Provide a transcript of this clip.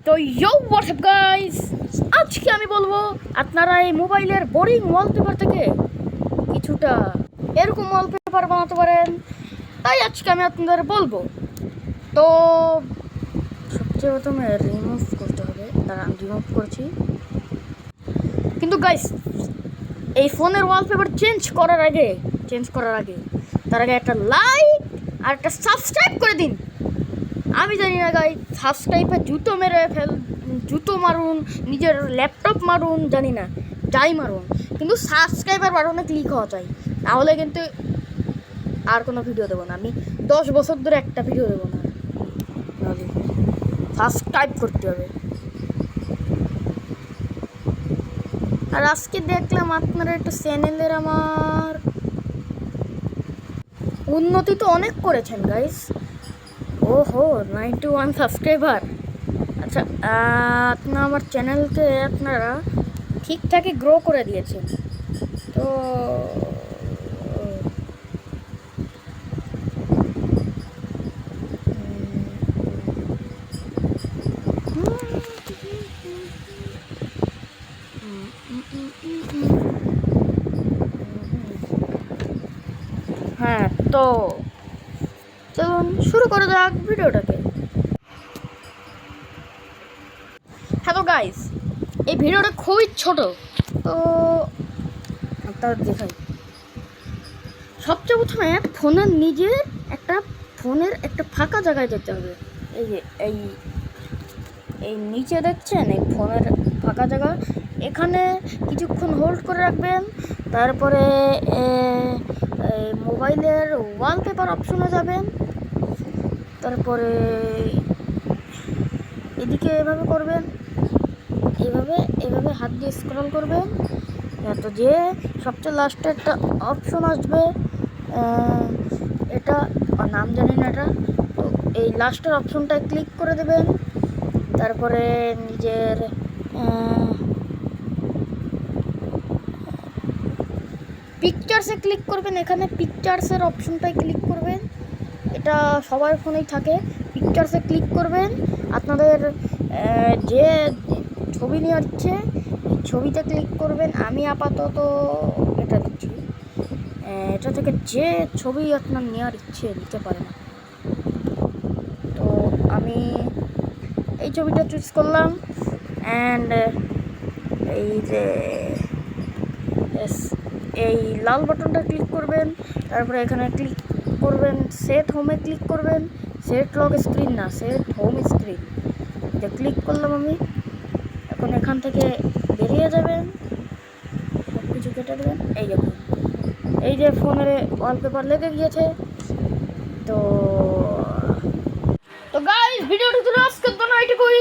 তো ইয়ো WhatsApp guys, আজকে আমি বলবো আপনারা এই মোবাইলের বোরিং ওয়ালপেপার থেকে কিছুটা এরকম ওয়ালপেপার বানাতে পারেন। তাই আজকে আমি আপনাদের বলবো। তো সবচেয়ে প্রথমে রিমুভ করতে হবে, তারা আমি রিমুভ করছি। কিন্তু গাইস, এই ফোনের ওয়ালপেপার চেঞ্জ করার আগে তার আগে একটা লাইক আর একটা সাবস্ক্রাইব করে দিন। আমি জানি না গাইস, সাবস্ক্রাইবে জুতো মারুন, নিজের ল্যাপটপ মারুন, জানি না যাই মারুন, কিন্তু সাবস্ক্রাইবার বাটনে ক্লিক হওয়া চাই, তাহলে কিন্তু আর কোনো ভিডিও দেবো না। আমি 10 বছর ধরে একটা ভিডিও দেবো না, সাবস্ক্রাইব করতে হবে। আর আজকে দেখলাম আপনারা একটু চ্যানেলের আমার উন্নতি তো অনেক করেছেন গাইস। ওহো, 91 সাবস্ক্রাইবার। আচ্ছা, আপনার আমার চ্যানেলকে আপনারা ঠিকঠাকই গ্রো করে দিয়েছেন। তো হ্যাঁ, তো চলুন শুরু করা যাক ভিডিওটাকে। হ্যালো গাইস, এই ভিডিওটা খুবই ছোট, তো আপনারা দেখাই। সবচেয়ে প্রথমে ফোনের একটা ফাঁকা জায়গায় যেতে হবে। এই যে এই নিচে দেখছেন, এই ফোনের ফাঁকা জায়গা, এখানে কিছুক্ষণ হোল্ড করে রাখবেন। তারপরে মোবাইলের ওয়ালপেপার অপশনে যাবেন। তারপরে এদিকে এভাবে করবেন, এভাবে হাত দিয়ে স্ক্রল করবেন, তো যে সবচেয়ে লাস্টে একটা অপশন আসবে, এটা নাম জানি না এটা। তো এই লাস্টের অপশনটায় ক্লিক করে দেবেন। তারপরে নিজের পিকচার্সে ক্লিক করবেন। এখানে পিকচার্সের অপশনটায় ক্লিক করবেন, এটা সবার ফোনেই থাকে। পিকচার্সে ক্লিক করবেন, আপনাদের যে ছবি নেওয়ার ইচ্ছে ছবিতে ক্লিক করবেন। আমি আপাতত এটা দিচ্ছি, এটা থেকে যে ছবি আপনার নেওয়ার ইচ্ছে নিতে পারেন। তো আমি এই ছবিটা চুজ করলাম, অ্যান্ড এই যে এই লাল বাটনটা ক্লিক করবেন। তারপরে এখানে ক্লিক করবেন, সেট হোমে ক্লিক করবেন। সেট লক স্ক্রিন না, সেট হোম স্ক্রিন, এটা ক্লিক করলাম আমি। এখন এখান থেকে বেরিয়ে যাবেন, সব কিছু কেটে দেবেন। এই দেখুন, এই যে ফোনের ওয়ালপেপার লেগে গিয়েছে। তো গাইস, ভিডিওটি ছিল আজকের জন্য এইটুকুই।